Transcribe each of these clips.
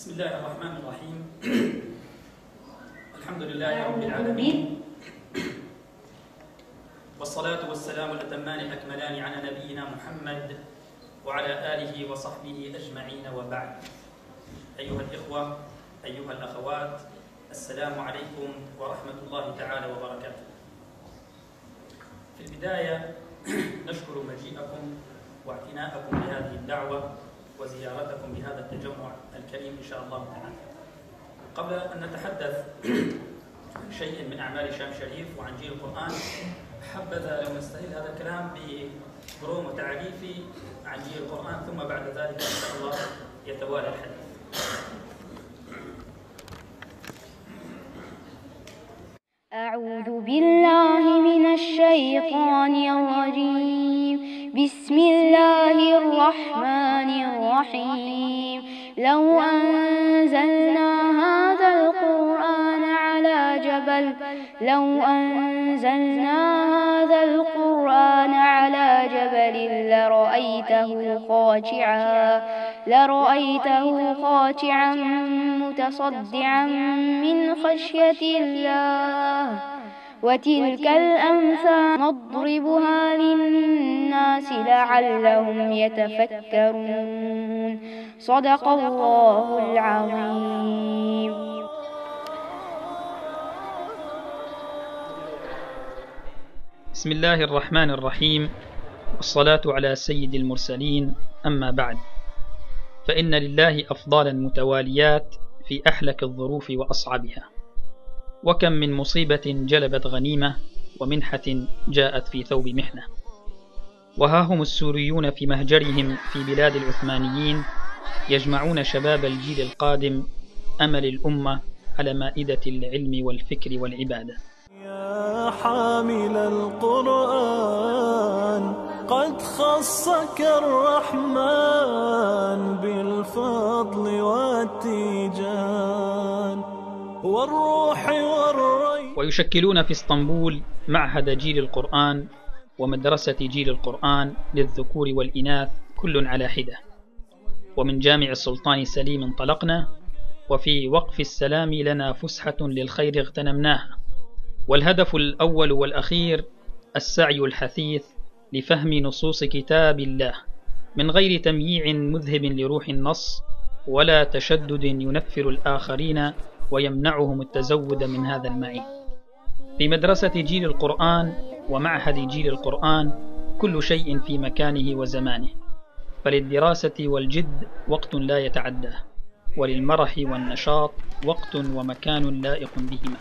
بسم الله الرحمن الرحيم. الحمد لله رب العالمين، والصلاة والسلام الأتمان الأكملان على نبينا محمد وعلى آله وصحبه أجمعين، وبعد. أيها الإخوة، أيها الأخوات، السلام عليكم ورحمة الله تعالى وبركاته. في البداية نشكر مجيئكم واعتناءكم بهذه الدعوة وزيارتكم بهذا التجمع الكريم إن شاء الله تعالى. قبل أن نتحدث عن شيء من أعمال شام شريف وعن جيل القرآن، حبذا لو نستهل هذا الكلام ببرومو تعريفي عن جيل القرآن، ثم بعد ذلك إن شاء الله يتوالى الحديث. أعوذ بالله من الشيطان الرجيم. بسم الله الرحمن الرحيم. لو أنزلنا هذا القرآن على جبل لرأيته خاشعا متصدعا من خشية الله. وتلك الأمثال نضربها للناس لعلهم يتفكرون. صدق الله العظيم. بسم الله الرحمن الرحيم، والصلاة على سيد المرسلين، أما بعد، فإن لله أفضالا متواليات في أحلك الظروف وأصعبها، وكم من مصيبة جلبت غنيمة ومنحة جاءت في ثوب محنة. وها هم السوريون في مهجرهم في بلاد العثمانيين يجمعون شباب الجيل القادم، أمل الأمة، على مائدة العلم والفكر والعبادة. يا حامل القرآن، قد خصك الرحمن بالفضل والتيجان والروح والري. ويشكلون في اسطنبول معهد جيل القرآن ومدرسة جيل القرآن للذكور والإناث كل على حدة. ومن جامع السلطان سليم انطلقنا، وفي وقف السلام لنا فسحة للخير اغتنمناها. والهدف الأول والأخير السعي الحثيث لفهم نصوص كتاب الله من غير تمييع مذهب لروح النص، ولا تشدد ينفر الآخرين ويمنعهم التزود من هذا المعين. في مدرسة جيل القرآن ومعهد جيل القرآن كل شيء في مكانه وزمانه، فللدراسة والجد وقت لا يتعداه، وللمرح والنشاط وقت ومكان لائق بهما.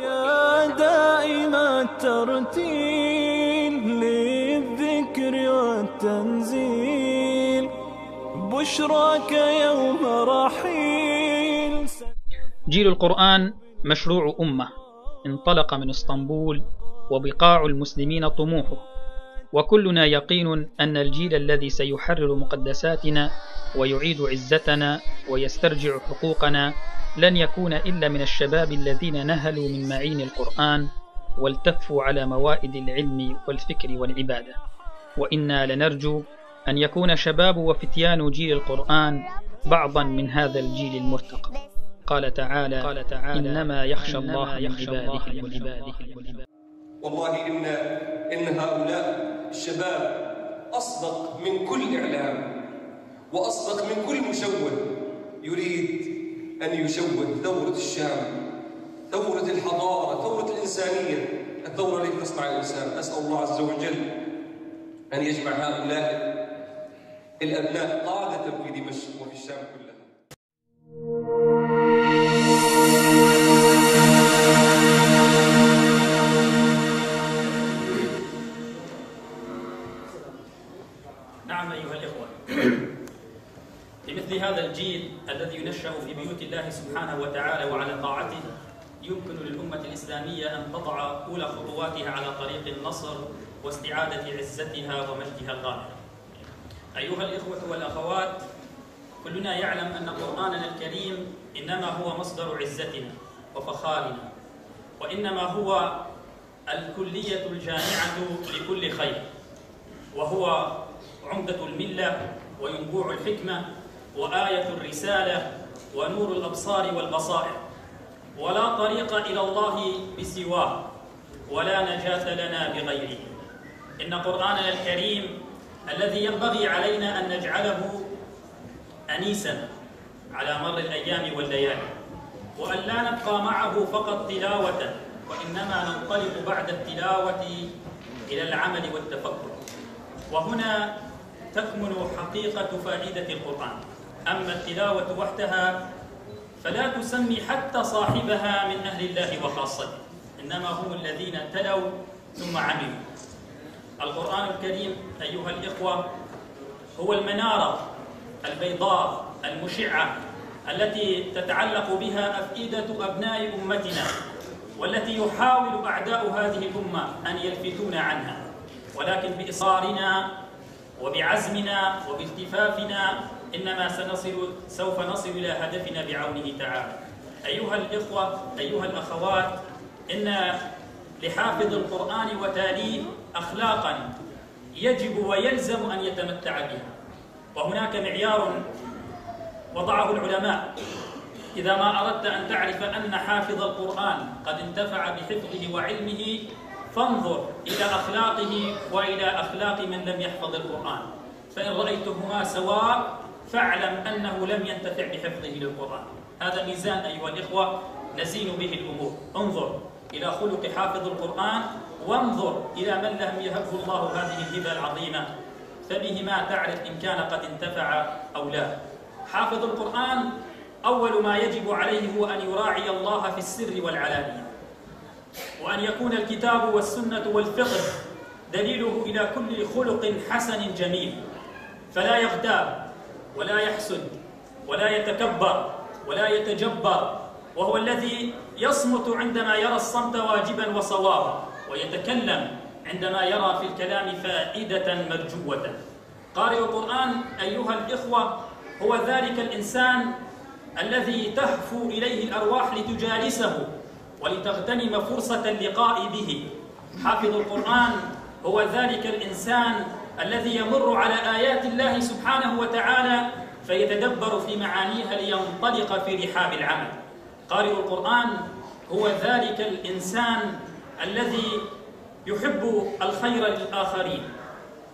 يا دائم الترتيل للذكر والتنزيل، بشراك يوم رحيل. جيل القرآن مشروع أمة انطلق من اسطنبول، وبقاع المسلمين طموحه، وكلنا يقين أن الجيل الذي سيحرر مقدساتنا ويعيد عزتنا ويسترجع حقوقنا لن يكون إلا من الشباب الذين نهلوا من معين القرآن والتفوا على موائد العلم والفكر والعبادة. وإنا لنرجو أن يكون شباب وفتيان جيل القرآن بعضا من هذا الجيل المرتقب. قال تعالى: إنما يخشى الله من عباده العلماء. والله إن هؤلاء الشباب أصدق من كل إعلام وأصدق من كل مشوه يريد أن يشوه ثورة الشام، ثورة الحضارة، ثورة الإنسانية، الثورة التي تصنع الإنسان. أسأل الله عز وجل أن يجمع هؤلاء الأبناء قادة في دمشق وفي الشام كلها. نعم أيها الإخوة، بمثل هذا الجيل الذي ينشأ في بيوت الله سبحانه وتعالى وعلى طاعته، يمكن للأمة الإسلامية أن تضع أولى خطواتها على طريق النصر واستعادة عزتها ومجدها الغالي. أيها الإخوة والأخوات، كلنا يعلم أن قرآننا الكريم إنما هو مصدر عزتنا وفخارنا، وإنما هو الكلية الجامعة لكل خير، وهو عمدة الملة وينبوع الحكمة وآية الرسالة ونور الأبصار والبصائر، ولا طريق إلى الله بسواه، ولا نجاة لنا بغيره. إن قرآننا الكريم الذي ينبغي علينا أن نجعله أنيسا على مر الأيام والليالي، وأن لا نبقى معه فقط تلاوة، وإنما ننطلق بعد التلاوة إلى العمل والتفكر. وهنا تكمن حقيقة فائدة القرآن. أما التلاوة وحدها فلا تسمي حتى صاحبها من أهل الله وخاصته، إنما هم الذين تلوا ثم عملوا. القرآن الكريم أيها الإخوة هو المنارة البيضاء المشعة التي تتعلق بها أفئدة أبناء أمتنا، والتي يحاول أعداء هذه الأمة أن يلفتونا عنها، ولكن بإصرارنا وبعزمنا وبالتفافنا إنما سوف نصل إلى هدفنا بعونه تعالى. أيها الإخوة أيها الأخوات، إن لحافظ القرآن وتاليه أخلاقا يجب ويلزم أن يتمتع بها، وهناك معيار وضعه العلماء: إذا ما أردت أن تعرف أن حافظ القرآن قد انتفع بحفظه وعلمه فانظر إلى أخلاقه وإلى أخلاق من لم يحفظ القرآن، فإن رأيتهما سواء فاعلم أنه لم ينتفع بحفظه للقرآن. هذا ميزان أيها الإخوة نزين به الأمور. انظر إلى خلق حافظ القرآن، وانظر إلى من لم يهبه الله هذه الهبة العظيمة، فبهما تعرف إن كان قد انتفع أو لا. حافظ القرآن أول ما يجب عليه هو أن يراعي الله في السر والعلانية، وأن يكون الكتاب والسنة والفقه دليله إلى كل خلق حسن جميل، فلا يغتاب ولا يحسد ولا يتكبر ولا يتجبر، وهو الذي يصمت عندما يرى الصمت واجبا وصوابا، ويتكلم عندما يرى في الكلام فائدة مرجوة. قارئ القرآن أيها الإخوة هو ذلك الإنسان الذي تهفو إليه الأرواح لتجالسه ولتغتنم فرصة اللقاء به. حافظ القرآن هو ذلك الإنسان الذي يمر على آيات الله سبحانه وتعالى فيتدبر في معانيها لينطلق في رحاب العمل. قارئ القرآن هو ذلك الإنسان الذي يحب الخير للآخرين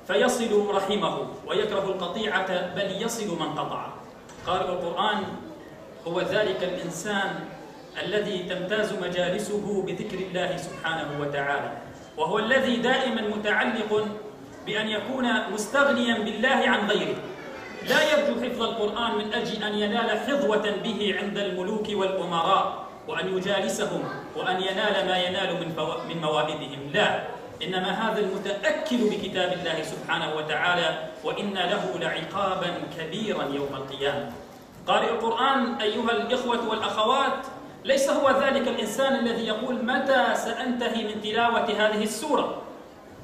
فيصل رحمه ويكره القطيعة بل يصل من قطعه. قارئ القرآن هو ذلك الإنسان الذي تمتاز مجالسه بذكر الله سبحانه وتعالى، وهو الذي دائما متعلق بأن يكون مستغنيا بالله عن غيره، لا يرجو حفظ القرآن من أجل أن ينال حظوة به عند الملوك والأمراء وأن يجالسهم وأن ينال ما ينال من موائدهم، لا، إنما هذا المتأكد بكتاب الله سبحانه وتعالى وإن له لعقابا كبيرا يوم القيامة. قارئ القرآن أيها الإخوة والأخوات ليس هو ذلك الإنسان الذي يقول متى سأنتهي من تلاوة هذه السورة،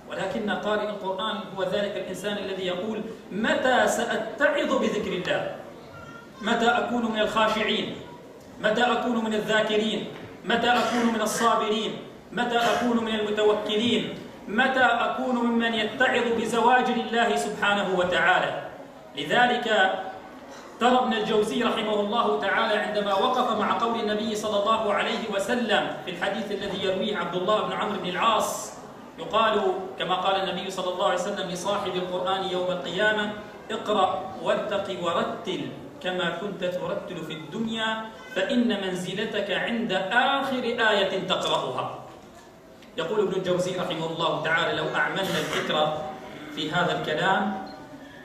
ولكن قارئ القرآن هو ذلك الإنسان الذي يقول متى سأتعظ بذكر الله، متى أكون من الخاشعين، متى أكون من الذاكرين، متى أكون من الصابرين، متى أكون من المتوكلين، متى أكون ممن يتعظ بزواجر الله سبحانه وتعالى. لذلك ترى ابن الجوزي رحمه الله تعالى عندما وقف مع قول النبي صلى الله عليه وسلم في الحديث الذي يرويه عبد الله بن عمرو بن العاص، يقال كما قال النبي صلى الله عليه وسلم لصاحب القرآن يوم القيامة: اقرأ وارتق ورتل كما كنت ترتل في الدنيا فإن منزلتك عند آخر آية تقرأها. يقول ابن الجوزي رحمه الله تعالى: لو أعملنا الفكرة في هذا الكلام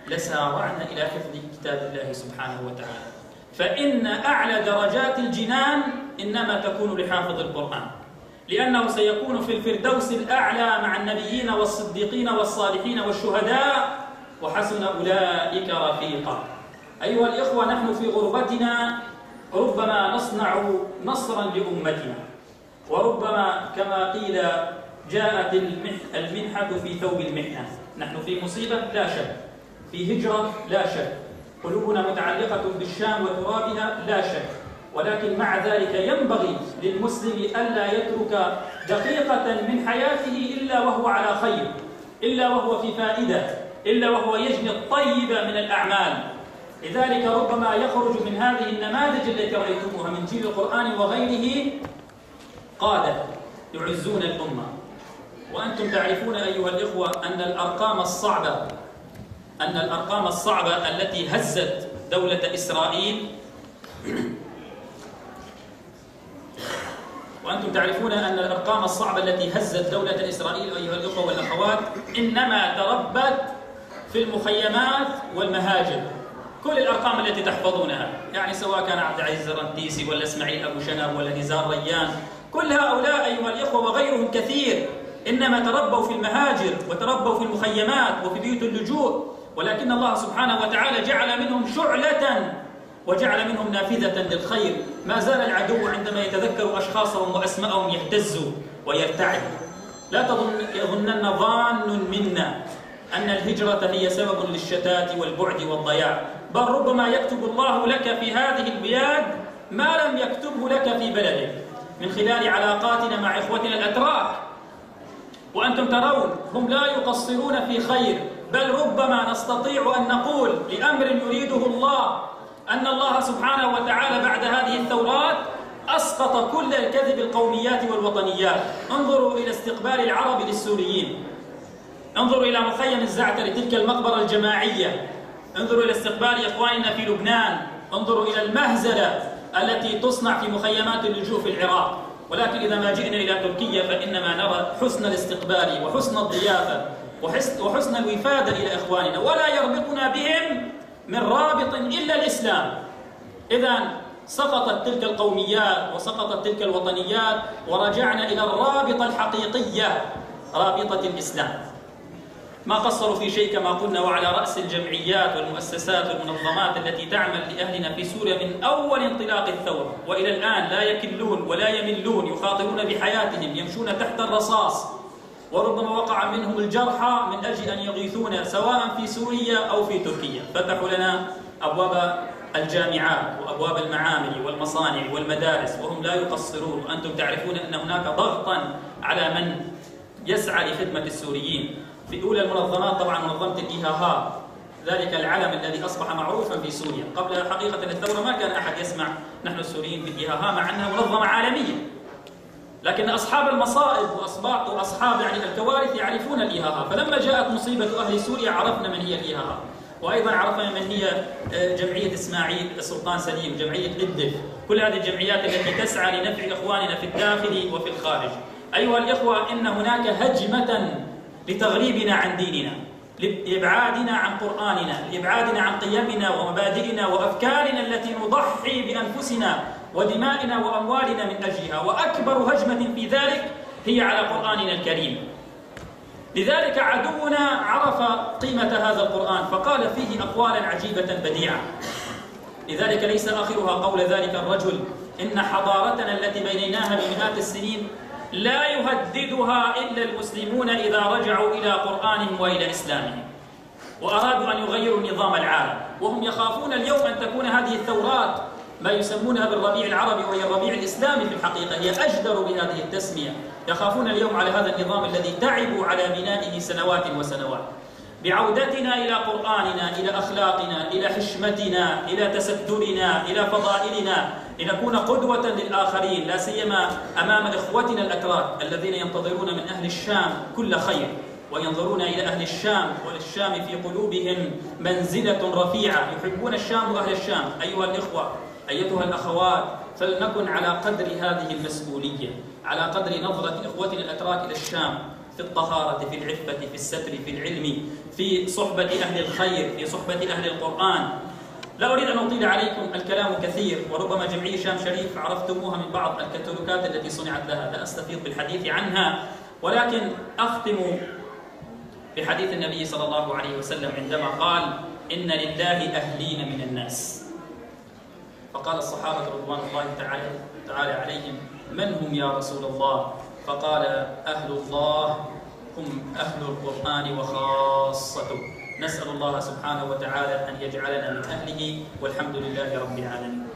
لسارعنا إلى حفظ كتاب الله سبحانه وتعالى، فإن أعلى درجات الجنان إنما تكون لحافظ القرآن، لأنه سيكون في الفردوس الأعلى مع النبيين والصديقين والصالحين والشهداء وحسن أولئك رفيقا. أيها الإخوة، نحن في غربتنا ربما نصنع نصرا لأمتنا، وربما كما قيل جاءت المنحة في ثوب المحنة. نحن في مصيبة لا شك، في هجرة لا شك، قلوبنا متعلقة بالشام وترابها لا شك، ولكن مع ذلك ينبغي للمسلم ألا يترك دقيقة من حياته إلا وهو على خير، إلا وهو في فائدة، إلا وهو يجني الطيب من الأعمال. لذلك ربما يخرج من هذه النماذج التي رأيتموها من جيل القرآن وغيره قادة يعزون الأمة. وأنتم تعرفون أيها الإخوة أن الأرقام الصعبة التي هزت دولة إسرائيل، وأنتم تعرفون أن الأرقام الصعبة التي هزت دولة إسرائيل أيها الأخوة والأخوات إنما تربت في المخيمات والمهاجر. كل الأرقام التي تحفظونها، يعني سواء كان عبد العزيز الرنتيسي ولا إسماعيل أبو شنب ولا نزار ريان، كل هؤلاء أيها الإخوة وغيرهم كثير إنما تربوا في المهاجر وتربوا في المخيمات وفي بيوت اللجوء، ولكن الله سبحانه وتعالى جعل منهم شعلة وجعل منهم نافذة للخير. ما زال العدو عندما يتذكر أشخاصهم وأسماءهم يهتز ويرتعد. لا يظنن ظان منا أن الهجرة هي سبب للشتات والبعد والضياع، بل ربما يكتب الله لك في هذه البلاد ما لم يكتبه لك في بلدك من خلال علاقاتنا مع إخوتنا الأتراك. وأنتم ترون هم لا يقصرون في خير، بل ربما نستطيع أن نقول لأمر يريده الله أن الله سبحانه وتعالى بعد هذه الثورات أسقط كل الكذب القوميات والوطنيات. انظروا إلى استقبال العرب للسوريين، انظروا إلى مخيم الزعتر تلك المقبرة الجماعية، انظروا إلى استقبال إخواننا في لبنان، انظروا إلى المهزلة التي تصنع في مخيمات اللجوء في العراق. ولكن إذا ما جئنا إلى تركيا فإنما نرى حسن الاستقبال وحسن الضيافة وحسن الوفادة إلى إخواننا، ولا يربطنا بهم من رابط إلا الإسلام. إذا سقطت تلك القوميات وسقطت تلك الوطنيات ورجعنا إلى الرابطة الحقيقية، رابطة الإسلام. ما قصروا في شيء كما قلنا، وعلى رأس الجمعيات والمؤسسات والمنظمات التي تعمل لأهلنا في سوريا من أول انطلاق الثورة وإلى الآن لا يكلون ولا يملون، يخاطرون بحياتهم، يمشون تحت الرصاص، وربما وقع منهم الجرحى من أجل أن يغيثون سواء في سوريا أو في تركيا. فتحوا لنا أبواب الجامعات وأبواب المعامل والمصانع والمدارس وهم لا يقصرون. وأنتم تعرفون أن هناك ضغطا على من يسعى لخدمة السوريين. في أولى المنظمات طبعا منظمة الإيهاها، ذلك العلم الذي أصبح معروفا في سوريا. قبل حقيقة الثورة ما كان أحد يسمع نحن السوريين في الإيهاها مع أنها منظمة عالمية، لكن أصحاب المصائب وأصحاب يعني الكوارث يعرفون الإيهاها. فلما جاءت مصيبة أهل سوريا عرفنا من هي الإيهاها، وأيضا عرفنا من هي جمعية إسماعيل السلطان سليم، جمعية إدف، كل هذه الجمعيات التي تسعى لنفع إخواننا في الداخل وفي الخارج. أيها الإخوة، إن هناك هجمة لتغريبنا عن ديننا، لإبعادنا عن قرآننا، لإبعادنا عن قيمنا ومبادئنا وأفكارنا التي نضحي بأنفسنا ودمائنا وأموالنا من أجلها، وأكبر هجمة في ذلك هي على قرآننا الكريم. لذلك عدونا عرف قيمة هذا القرآن فقال فيه أقوالا عجيبة بديعة. لذلك ليس آخرها قول ذلك الرجل: إن حضارتنا التي بنيناها بمئات السنين لا يهددها إلا المسلمون إذا رجعوا إلى قرآنهم وإلى إسلامهم، وأرادوا أن يغيروا نظام العالم، وهم يخافون اليوم أن تكون هذه الثورات ما يسمونها بالربيع العربي وهي الربيع الإسلامي في الحقيقة، هي أجدر بهذه التسمية. يخافون اليوم على هذا النظام الذي تعبوا على بنائه سنوات وسنوات. بعودتنا إلى قرآننا، إلى أخلاقنا، إلى حشمتنا، إلى تسترنا، إلى فضائلنا، لنكون قدوة للآخرين، لا سيما أمام إخوتنا الأتراك الذين ينتظرون من أهل الشام كل خير، وينظرون إلى أهل الشام وللشام في قلوبهم منزلة رفيعة، يحبون الشام وأهل الشام. أيها الإخوة، أيتها الأخوات، فلنكن على قدر هذه المسؤولية، على قدر نظرة إخوتنا الأتراك إلى الشام في الطهارة، في العفة، في الستر، في العلم، في صحبة أهل الخير، في صحبة أهل القرآن. لا أريد أن أطيل عليكم، الكلام كثير، وربما جمعية شام شريف عرفتموها من بعض الكتالوجات التي صنعت لها، لا أستفيض بالحديث عنها، ولكن أختم بحديث النبي صلى الله عليه وسلم عندما قال: إن لله أهلين من الناس. فقال الصحابة رضوان الله تعالى عليهم: من هم يا رسول الله؟ فقال: أهل الله هم أهل القرآن وخاصته. نسأل الله سبحانه وتعالى أن يجعلنا من أهله، والحمد لله رب العالمين.